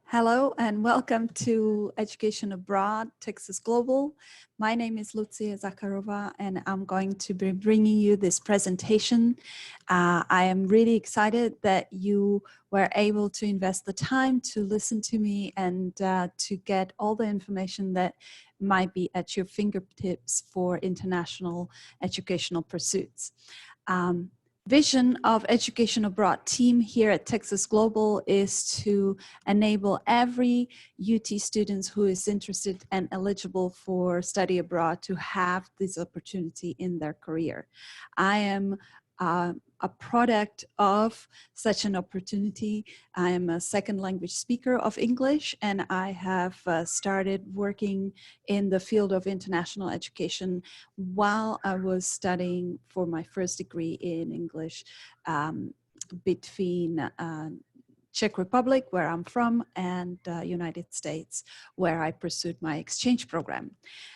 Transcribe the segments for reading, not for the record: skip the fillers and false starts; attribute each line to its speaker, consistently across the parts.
Speaker 1: Hello and welcome to Education Abroad, Texas Global. My name is Lucie Zacharová and I'm going to be bringing you this presentation. I am really excited that you were able to invest the time to listen to me and to get all the information that might be at your fingertips for international educational pursuits. Vision of Education Abroad team here at Texas Global is to enable every UT student who is interested and eligible for study abroad to have this opportunity in their career. I am a product of such an opportunity. I am a second language speaker of English, and I have started working in the field of international education while I was studying for my first degree in English between Czech Republic, where I'm from, and United States, where I pursued my exchange program.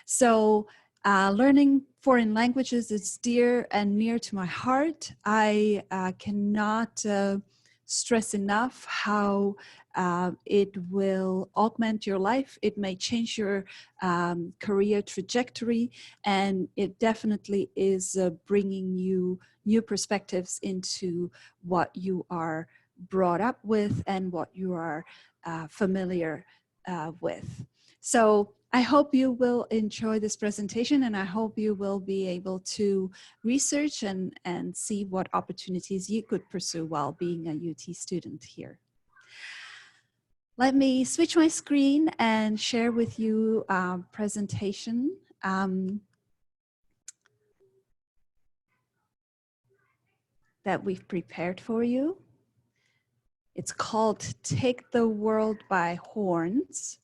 Speaker 1: So learning foreign languages is dear and near to my heart. I cannot stress enough how it will augment your life. It may change your career trajectory, and it definitely is bringing you new perspectives into what you are brought up with and what you are familiar with. So I hope you will enjoy this presentation, and I hope you will be able to research and see what opportunities you could pursue while being a UT student here. Let me switch my screen and share with you a presentation. That we've prepared for you. It's called Take the World by Horns.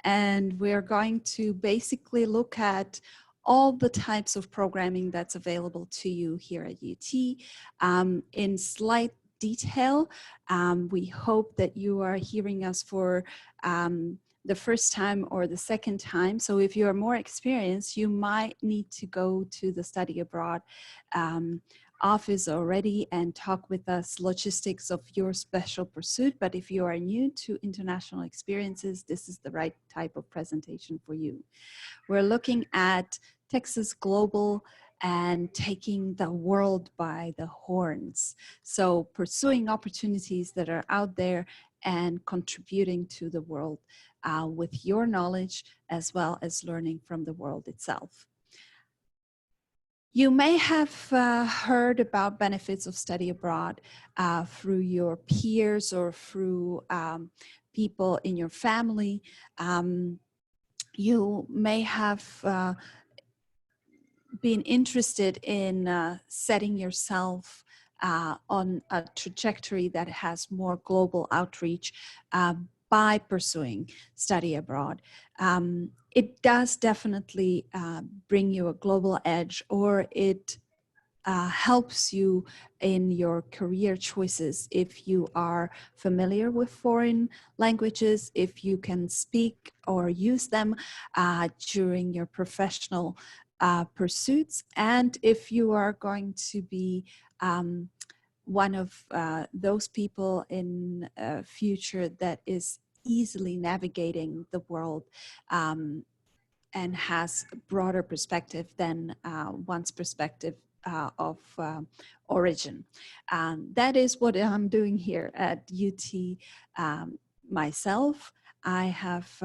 Speaker 1: And we're going to basically look at all the types of programming that's available to you here at UT in slight detail. We hope that you are hearing us for the first time or the second time. So if you are more experienced, you might need to go to the study abroad office already and talk with us logistics of your special pursuit. But if you are new to international experiences, this is the right type of presentation for you. We're looking at Texas Global and taking the world by the horns. So pursuing opportunities that are out there and contributing to the world with your knowledge, as well as learning from the world itself. You may have heard about benefits of study abroad through your peers or through people in your family. You may have been interested in setting yourself on a trajectory that has more global outreach by pursuing study abroad. It does definitely bring you a global edge, or it helps you in your career choices if you are familiar with foreign languages, if you can speak or use them during your professional pursuits, and if you are going to be one of those people in future that is easily navigating the world and has a broader perspective than one's perspective of origin. That is what I'm doing here at UT myself. I have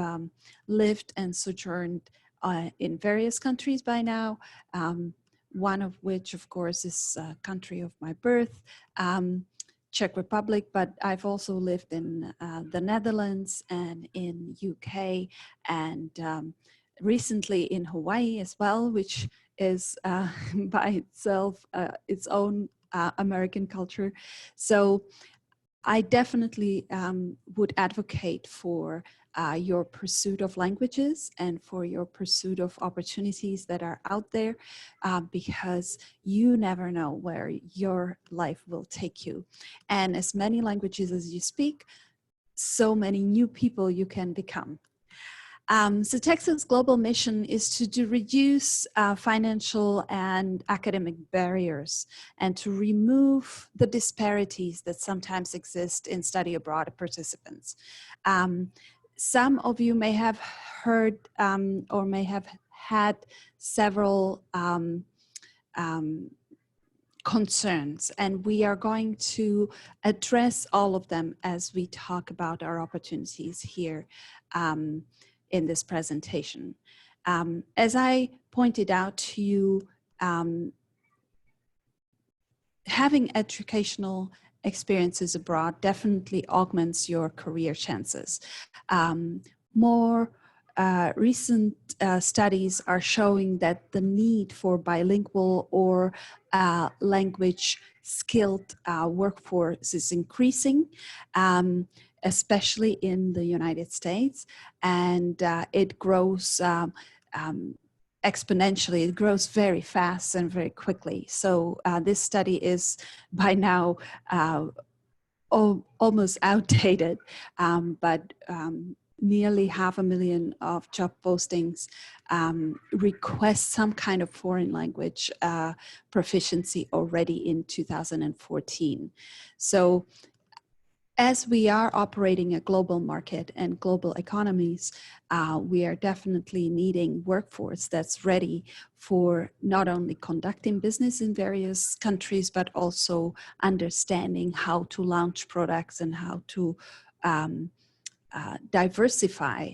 Speaker 1: lived and sojourned in various countries by now, one of which, of course, is a country of my birth, Czech Republic, but I've also lived in the Netherlands and in UK and recently in Hawaii as well, which is by itself its own American culture. So I definitely would advocate for your pursuit of languages and for your pursuit of opportunities that are out there because you never know where your life will take you. And as many languages as you speak, so many new people you can become. So Texas Global Mission is to reduce financial and academic barriers and to remove the disparities that sometimes exist in study abroad participants. Some of you may have heard or may have had several concerns, and we are going to address all of them as we talk about our opportunities here in this presentation. As I pointed out to you, having educational experiences abroad definitely augments your career chances. More recent studies are showing that the need for bilingual or language skilled workforce is increasing, especially in the United States, and it grows exponentially. It grows very fast and very quickly. So this study is by now almost outdated, but nearly 500,000 of job postings request some kind of foreign language proficiency already in 2014. So as we are operating a global market and global economies, we are definitely needing workforce that's ready for not only conducting business in various countries, but also understanding how to launch products and how to diversify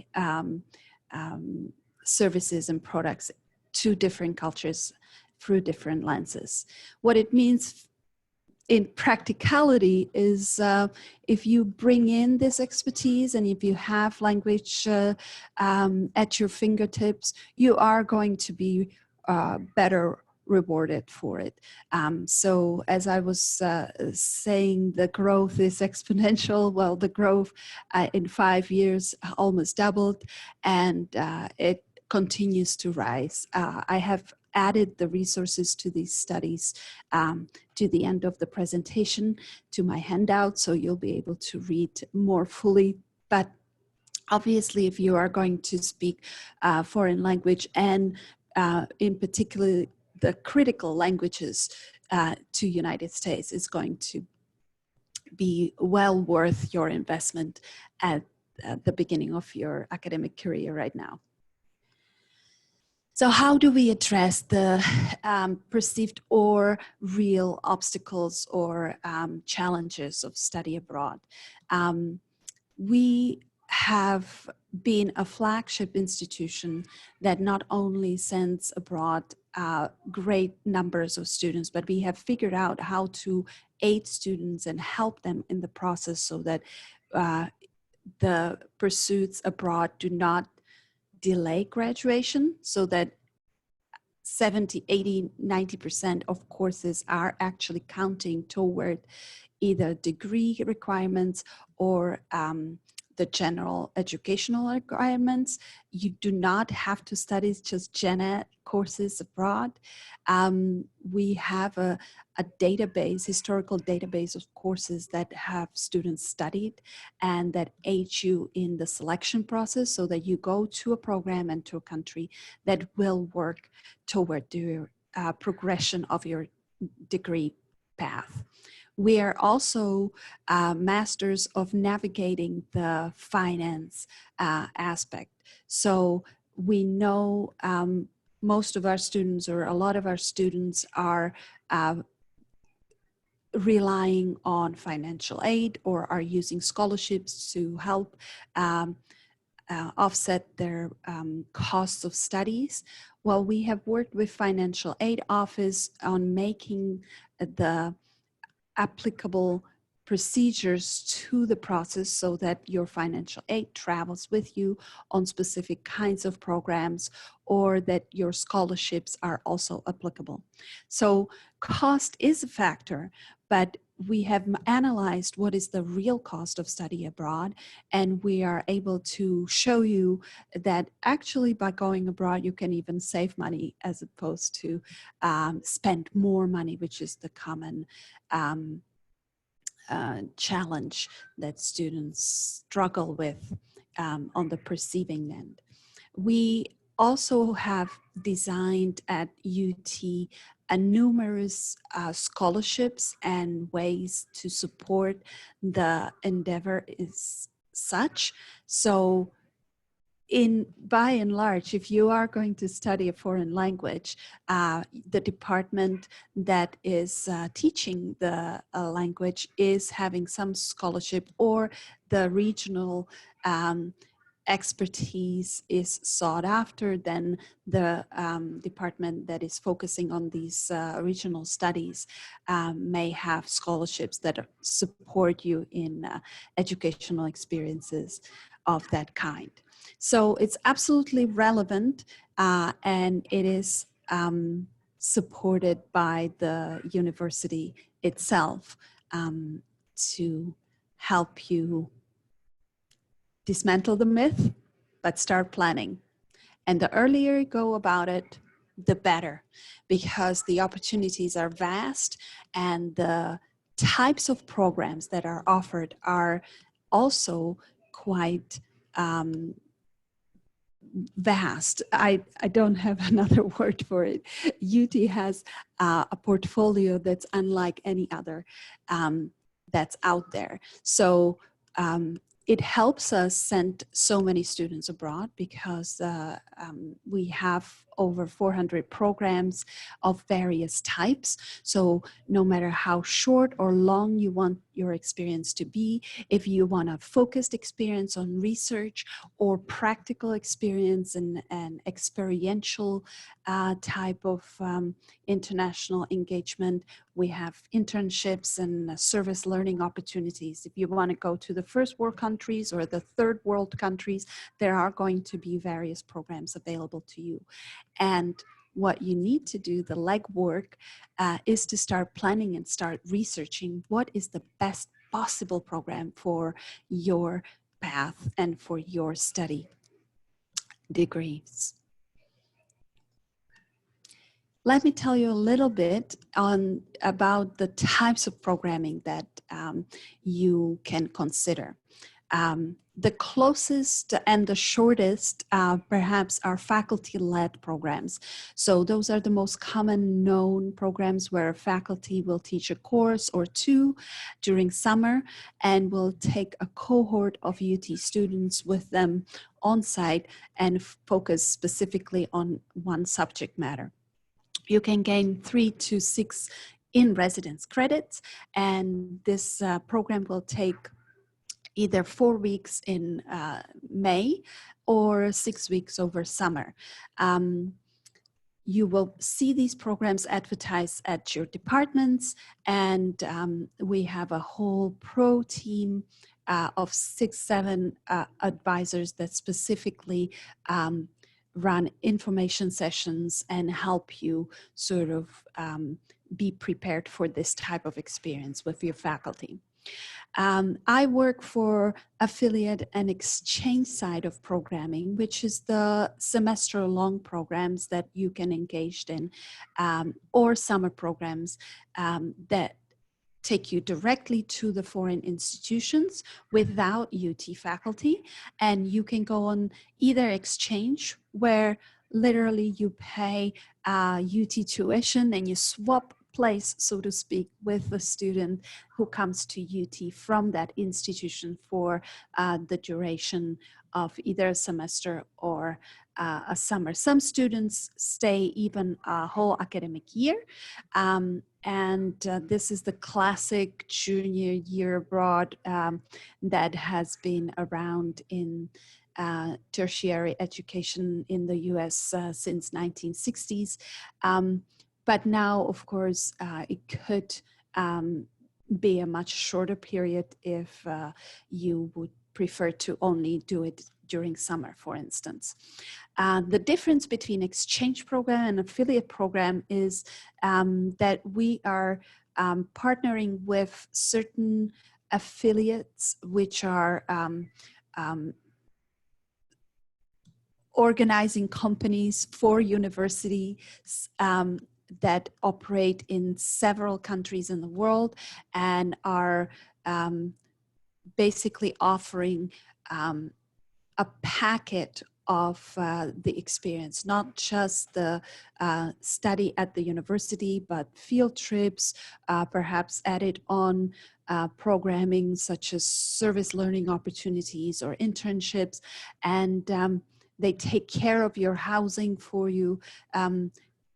Speaker 1: services and products to different cultures through different lenses. What it means in practicality is if you bring in this expertise and if you have language at your fingertips, you are going to be better rewarded for it. So as I was saying, the growth is exponential. Well, the growth in 5 years almost doubled, and it continues to rise. I have added the resources to these studies to the end of the presentation to my handout, so you'll be able to read more fully. But obviously, if you are going to speak foreign language and in particular the critical languages to United States, is going to be well worth your investment at the beginning of your academic career right now. So how do we address the perceived or real obstacles or challenges of study abroad? We have been a flagship institution that not only sends abroad great numbers of students, but we have figured out how to aid students and help them in the process so that the pursuits abroad do not delay graduation, so that 70, 80, 90% of courses are actually counting toward either degree requirements or the general educational requirements. You do not have to study just gen ed courses abroad. We have a database, historical database of courses that have students studied and that aid you in the selection process so that you go to a program and to a country that will work toward the progression of your degree path. We are also masters of navigating the finance aspect. So we know most of our students, or a lot of our students, are relying on financial aid or are using scholarships to help offset their costs of studies. Well, we have worked with Financial Aid Office on making the applicable procedures to the process so that your financial aid travels with you on specific kinds of programs, or that your scholarships are also applicable. So cost is a factor, but we have analyzed what is the real cost of study abroad, and we are able to show you that actually by going abroad you can even save money as opposed to spend more money, which is the common challenge that students struggle with on the perceiving end. We also have designed at UT numerous scholarships and ways to support the endeavor is such. So by and large, if you are going to study a foreign language, the department that is teaching the language is having some scholarship, or the regional expertise is sought after, then the department that is focusing on these regional studies may have scholarships that support you in educational experiences of that kind. So it's absolutely relevant, and it is supported by the university itself to help you dismantle the myth, but start planning. And the earlier you go about it, the better, because the opportunities are vast and the types of programs that are offered are also quite vast. I don't have another word for it. UT has a portfolio that's unlike any other that's out there. So it helps us send so many students abroad because we have over 400 programs of various types. So no matter how short or long you want your experience to be, if you want a focused experience on research or practical experience and experiential type of international engagement, we have internships and service learning opportunities. If you want to go to the first world countries or the third world countries, there are going to be various programs available to you. And what you need to do, the legwork, is to start planning and start researching what is the best possible program for your path and for your study degrees. Let me tell you a little bit about the types of programming that you can consider. The closest and the shortest perhaps are faculty-led programs. So those are the most common known programs where faculty will teach a course or two during summer and will take a cohort of UT students with them on site and focus specifically on one subject matter. You can gain 3 to 6 in-residence credits, and this program will take either 4 weeks in May or 6 weeks over summer. You will see these programs advertised at your departments, and we have a whole pro team of 6-7 advisors that specifically run information sessions and help you sort of be prepared for this type of experience with your faculty. I work for affiliate and exchange side of programming, which is the semester-long programs that you can engage in, or summer programs that take you directly to the foreign institutions without UT faculty. And you can go on either exchange, where literally you pay UT tuition and you swap place, so to speak, with the student who comes to UT from that institution for the duration of either a semester or a summer. Some students stay even a whole academic year. And this is the classic junior year abroad that has been around in tertiary education in the US since 1960s. But now, of course, it could be a much shorter period if you would prefer to only do it during summer, for instance. The difference between exchange program and affiliate program is that we are partnering with certain affiliates which are organizing companies for universities that operate in several countries in the world and are basically offering a packet of the experience, not just the study at the university, but field trips, perhaps added on programming such as service learning opportunities or internships, and they take care of your housing for you.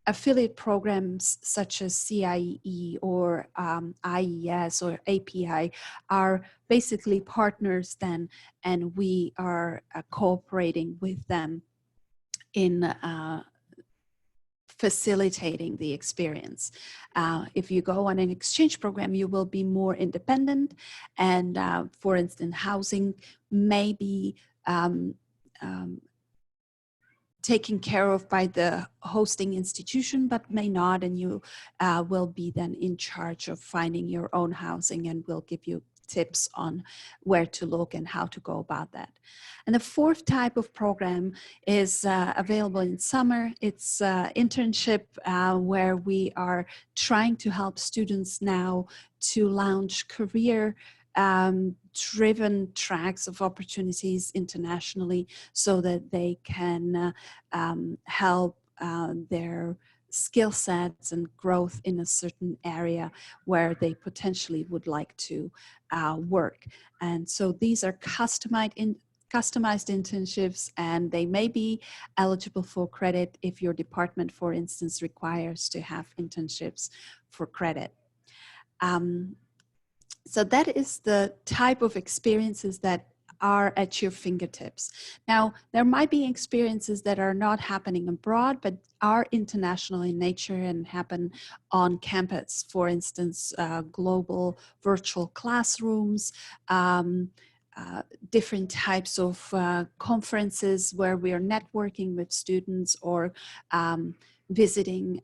Speaker 1: Affiliate programs such as CIE or IES or API are basically partners then, and we are cooperating with them in facilitating the experience. If you go on an exchange program, you will be more independent, and for instance, housing may be taken care of by the hosting institution, but may not, and you will be then in charge of finding your own housing, and we'll give you tips on where to look and how to go about that. And the fourth type of program is available in summer. It's internship, where we are trying to help students now to launch career driven tracks of opportunities internationally, so that they can help their skill sets and growth in a certain area where they potentially would like to work. And so these are customized internships, and they may be eligible for credit if your department, for instance, requires to have internships for credit. So that is the type of experiences that are at your fingertips. Now, there might be experiences that are not happening abroad, but are international in nature and happen on campus. For instance, global virtual classrooms, different types of conferences where we are networking with students, or visiting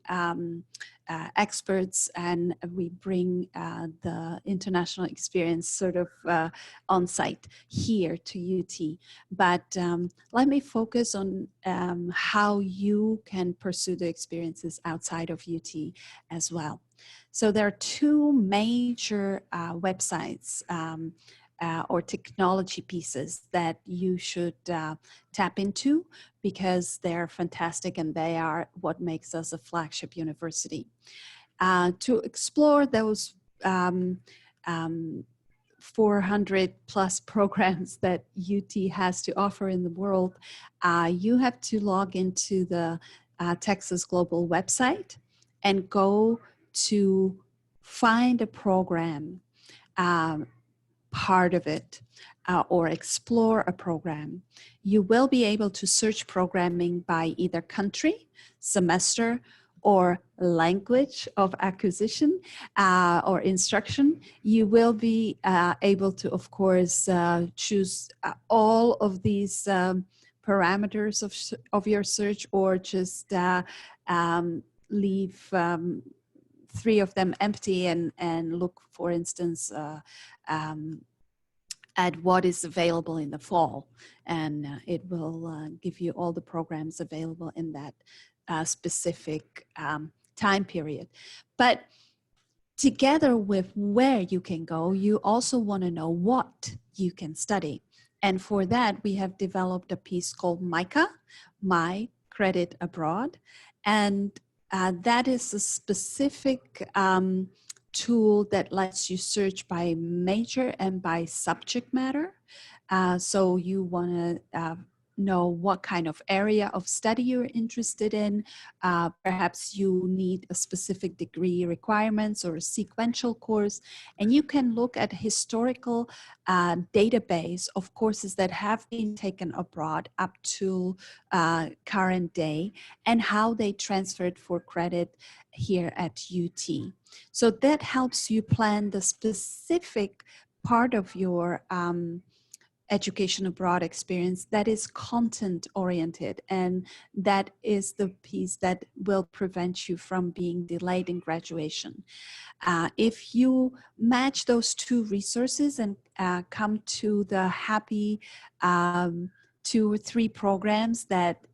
Speaker 1: experts, and we bring the international experience sort of on site here to UT. But let me focus on how you can pursue the experiences outside of UT as well. So there are two major websites or technology pieces that you should tap into, because they're fantastic and they are what makes us a flagship university. To explore those 400 plus programs that UT has to offer in the world, you have to log into the Texas Global website and go to find a program, part of it, or explore a program. You will be able to search programming by either country, semester, or language of acquisition or instruction. You will be able to, of course, choose all of these parameters of your search, or just leave 3 of them empty and look, for instance, at what is available in the fall, and it will give you all the programs available in that specific time period. But together with where you can go, you also want to know what you can study. And for that, we have developed a piece called MICA, My Credit Abroad. And that is a specific tool that lets you search by major and by subject matter. So you want to know what kind of area of study you're interested in. Perhaps you need a specific degree requirements or a sequential course, and you can look at historical database of courses that have been taken abroad up to current day, and how they transferred for credit here at UT. So that helps you plan the specific part of your education abroad experience that is content oriented, and that is the piece that will prevent you from being delayed in graduation. If you match those 2 resources and come to the happy 2 or 3 programs that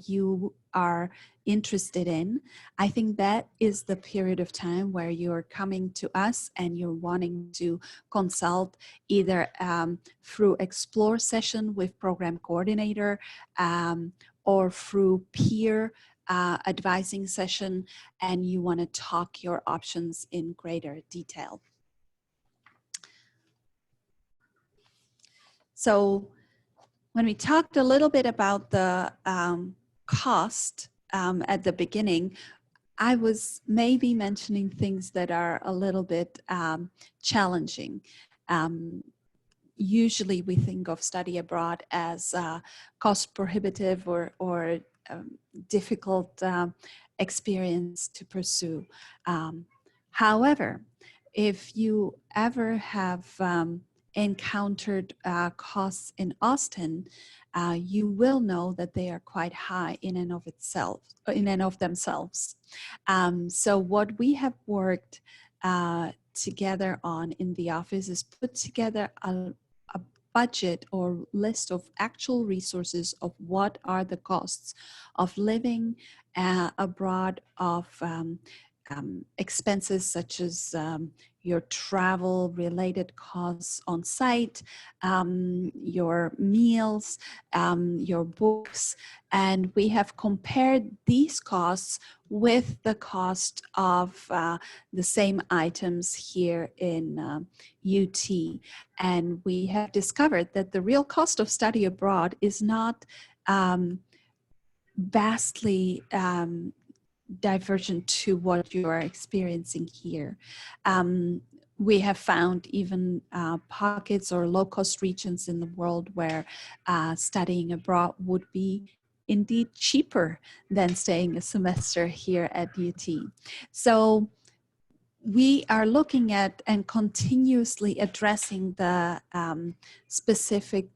Speaker 1: you are interested in. I think that is the period of time where you're coming to us and you're wanting to consult either through explore session with program coordinator or through peer advising session, and you want to talk your options in greater detail. So when we talked a little bit about the cost at the beginning, I was maybe mentioning things that are a little bit challenging. Usually we think of study abroad as cost prohibitive or difficult experience to pursue. However, if you ever have encountered costs in Austin, you will know that they are quite high in and of themselves. So what we have worked together on in the office is put together a budget or list of actual resources of what are the costs of living abroad, of expenses such as your travel related costs on site, your meals, your books, and we have compared these costs with the cost of the same items here in UT. And we have discovered that the real cost of study abroad is not vastly divergent to what you are experiencing here. We have found even pockets or low-cost regions in the world where studying abroad would be indeed cheaper than staying a semester here at UT. So we are looking at and continuously addressing the specific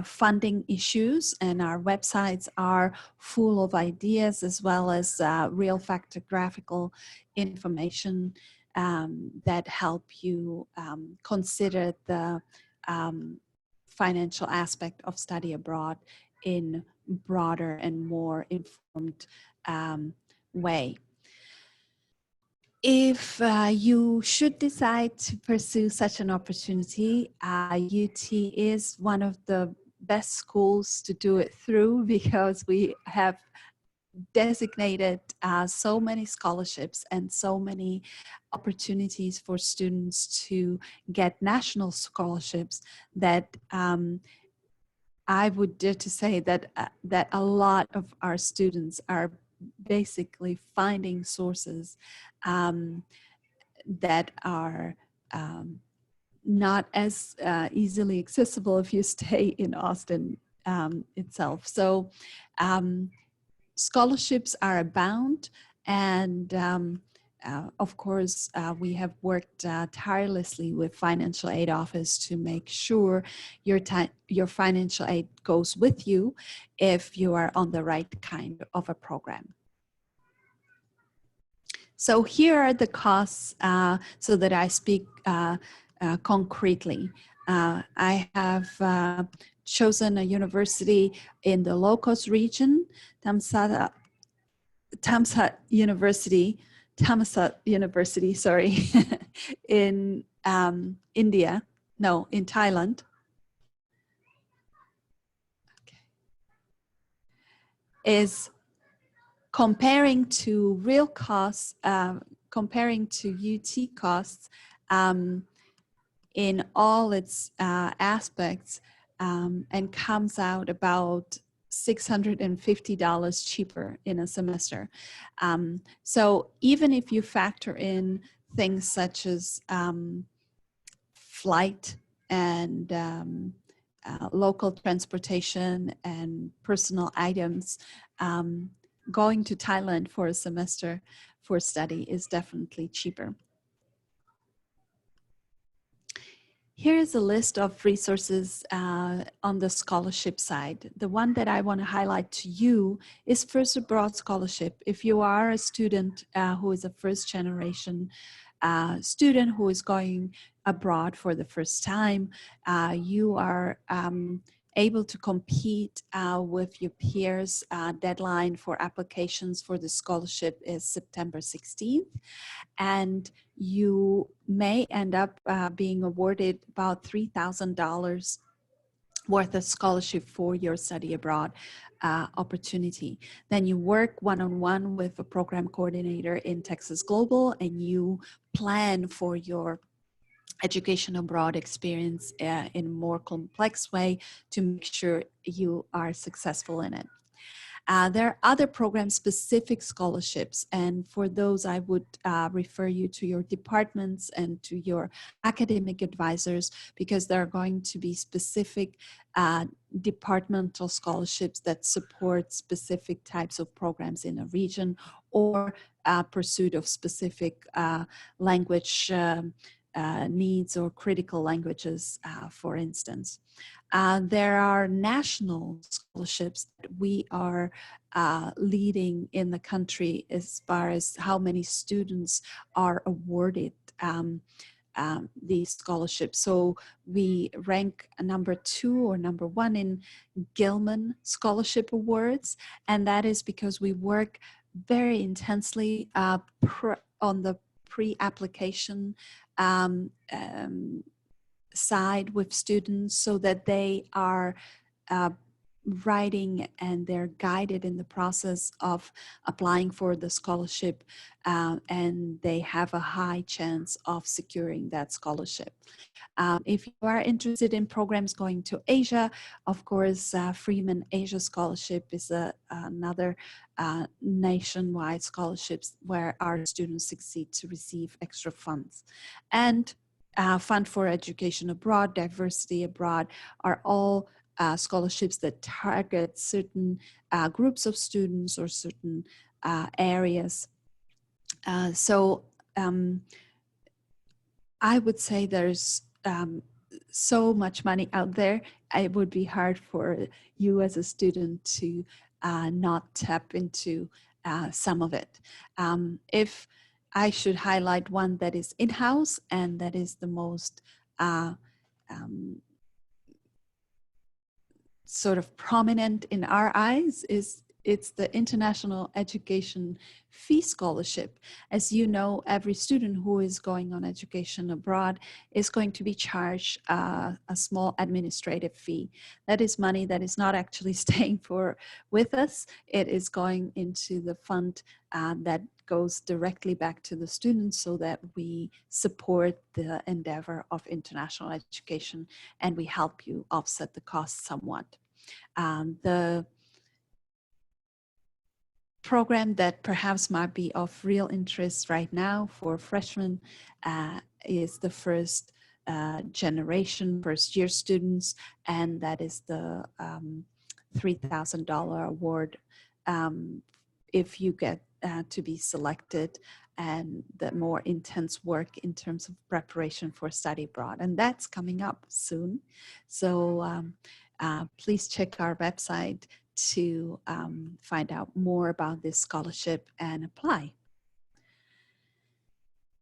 Speaker 1: funding issues, and our websites are full of ideas as well as real factor graphical information that help you consider the financial aspect of study abroad in broader and more informed way. If you should decide to pursue such an opportunity, UT is one of the best schools to do it through, because we have designated so many scholarships and so many opportunities for students to get national scholarships that I would dare to say that that a lot of our students are basically finding sources that are not as easily accessible if you stay in Austin itself. So scholarships are abound, and of course, we have worked tirelessly with Financial Aid Office to make sure your financial aid goes with you if you are on the right kind of a program. So here are the costs so that I speak concretely. I have chosen a university in the low-cost region, Thammasat University, sorry, in India, no, in Thailand. Okay. Is comparing to real costs, comparing to UT costs in all its aspects, and comes out about $650 cheaper in a semester. So even if you factor in things such as flight and local transportation and personal items, going to Thailand for a semester for study is definitely cheaper. Here is a list of resources on the scholarship side. The one that I want to highlight to you is First Abroad Scholarship. If you are a student who is a first generation student who is going abroad for the first time, you are able to compete with your peers. Deadline for applications for the scholarship is September 16th. And you may end up being awarded about $3,000 worth of scholarship for your study abroad opportunity. Then you work one-on-one with a program coordinator in Texas Global, and you plan for your education abroad experience in a more complex way to make sure you are successful in it. There are other program-specific scholarships, and for those, I would refer you to your departments and to your academic advisors, because there are going to be specific departmental scholarships that support specific types of programs in a region, or pursuit of specific language needs or critical languages, for instance. There are national scholarships that we are leading in the country as far as how many students are awarded these scholarships. So we rank number 2 or number 1 in Gilman Scholarship Awards, and that is because we work very intensely on the pre-application side with students, so that they are writing and they're guided in the process of applying for the scholarship, and they have a high chance of securing that scholarship. If you are interested in programs going to Asia, of course, Freeman Asia Scholarship is another nationwide scholarships where our students succeed to receive extra funds. And Fund for Education Abroad, Diversity Abroad are all scholarships that target certain groups of students or certain areas. So I would say there's so much money out there. It would be hard for you as a student to not tap into some of it. If I should highlight one that is in-house and that is the most sort of prominent in our eyes, it's the International Education Fee Scholarship. As you know, every student who is going on education abroad is going to be charged a small administrative fee. That is money that is not actually staying with us. It is going into the fund that goes directly back to the students, so that we support the endeavor of international education and we help you offset the cost somewhat. The program that perhaps might be of real interest right now for freshmen is the first generation, first year students, and that is the $3,000 award if you get to be selected, and the more intense work in terms of preparation for study abroad. And that's coming up soon. So please check our website to find out more about this scholarship and apply.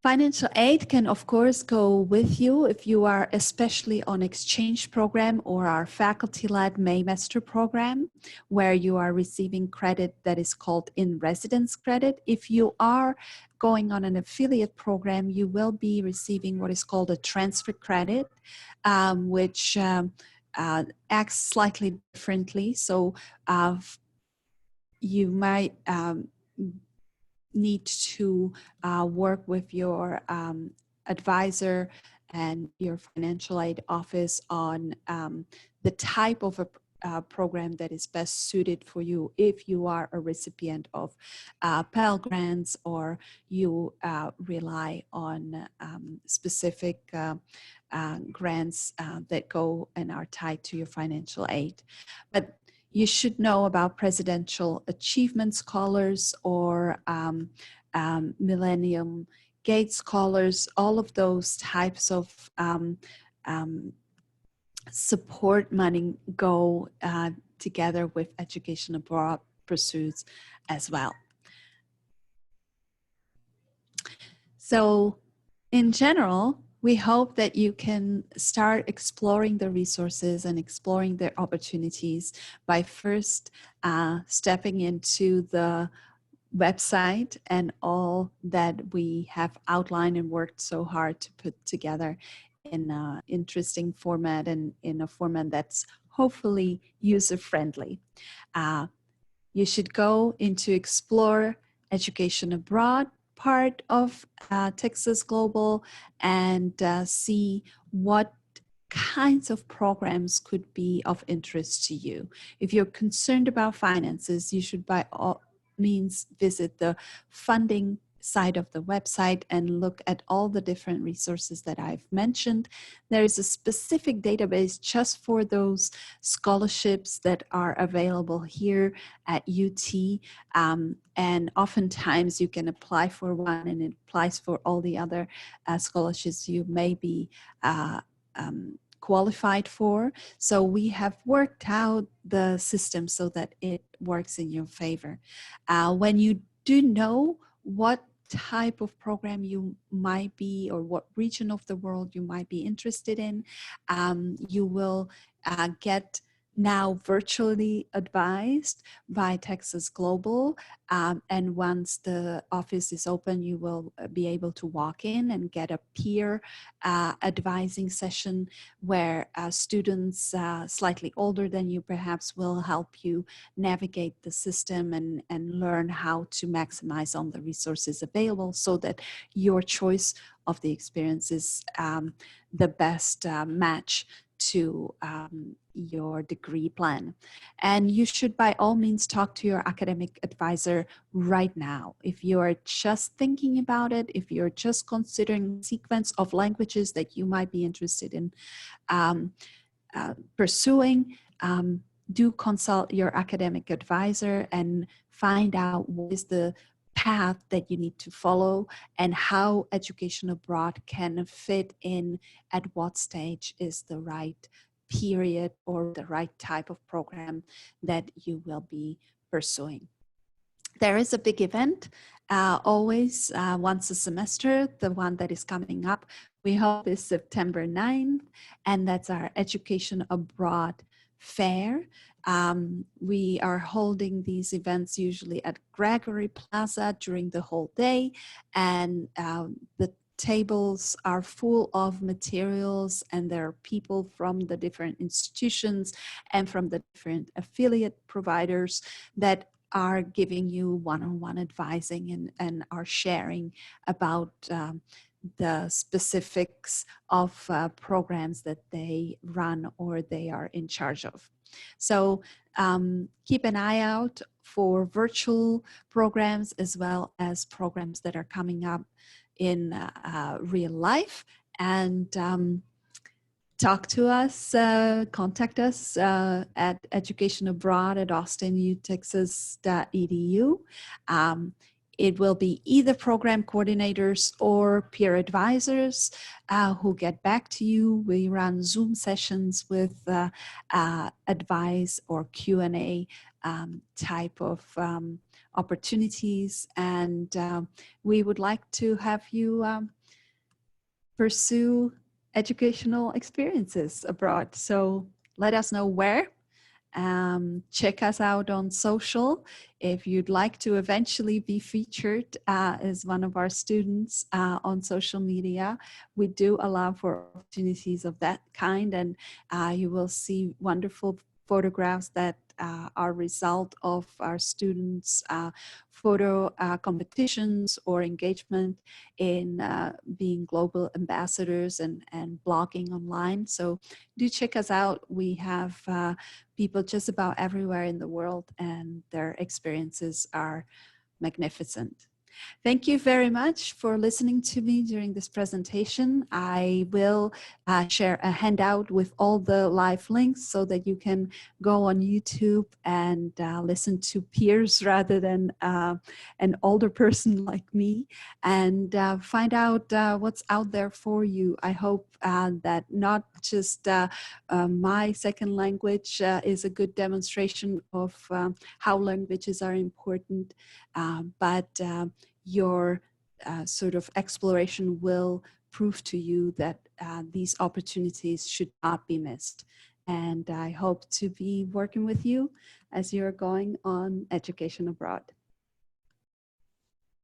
Speaker 1: Financial aid can, of course, go with you if you are especially on exchange program or our faculty-led Maymester program, where you are receiving credit that is called in-residence credit. If you are going on an affiliate program, you will be receiving what is called a transfer credit, which acts slightly differently. So you might need to work with your advisor and your financial aid office on the type of a program that is best suited for you if you are a recipient of Pell Grants, or you rely on specific grants that go and are tied to your financial aid. But you should know about Presidential Achievement Scholars or Millennium Gates Scholars. All of those types of support money go together with education abroad pursuits as well. So in general, we hope that you can start exploring the resources and exploring their opportunities by first stepping into the website and all that we have outlined and worked so hard to put together in an interesting format and in a format that's hopefully user-friendly. You should go into explore education abroad part of Texas Global and see what kinds of programs could be of interest to you. If you're concerned about finances, you should by all means visit the funding side of the website and look at all the different resources that I've mentioned. There is a specific database just for those scholarships that are available here at UT. And oftentimes you can apply for one and it applies for all the other scholarships you may be qualified for. So we have worked out the system so that it works in your favor. When you do know what type of program you might be or what region of the world you might be interested in, you will get now virtually advised by Texas Global. And once the office is open, you will be able to walk in and get a peer advising session where students slightly older than you perhaps will help you navigate the system and learn how to maximize on the resources available so that your choice of the experience is the best match to your degree plan. And you should by all means talk to your academic advisor right now. If you're just thinking about it, if you're just considering a sequence of languages that you might be interested in pursuing, do consult your academic advisor and find out what is the path that you need to follow and how education abroad can fit in at what stage is the right period or the right type of program that you will be pursuing. There is a big event always once a semester. The one that is coming up, we hope, is September 9th, and that's our Education Abroad Fair. We are holding these events usually at Gregory Plaza during the whole day, and the tables are full of materials, and there are people from the different institutions and from the different affiliate providers that are giving you one-on-one advising and are sharing about the specifics of programs that they run or they are in charge of. So keep an eye out for virtual programs as well as programs that are coming up in real life. And talk to us, contact us at educationabroad@austinutexas.edu. It will be either program coordinators or peer advisors who get back to you. We run Zoom sessions with advice or Q&A type of opportunities. And we would like to have you pursue educational experiences abroad. So let us know where. Check us out on social. If you'd like to eventually be featured as one of our students on social media, we do allow for opportunities of that kind, and you will see wonderful photographs that are result of our students' photo competitions or engagement in being global ambassadors and blogging online. So do check us out. We have people just about everywhere in the world, and their experiences are magnificent. Thank you very much for listening to me during this presentation. I will share a handout with all the live links so that you can go on YouTube and listen to peers rather than an older person like me, and find out what's out there for you. I hope that not just my second language is a good demonstration of how languages are important, but your sort of exploration will prove to you that these opportunities should not be missed. And I hope to be working with you as you're going on education abroad.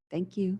Speaker 1: Thank you.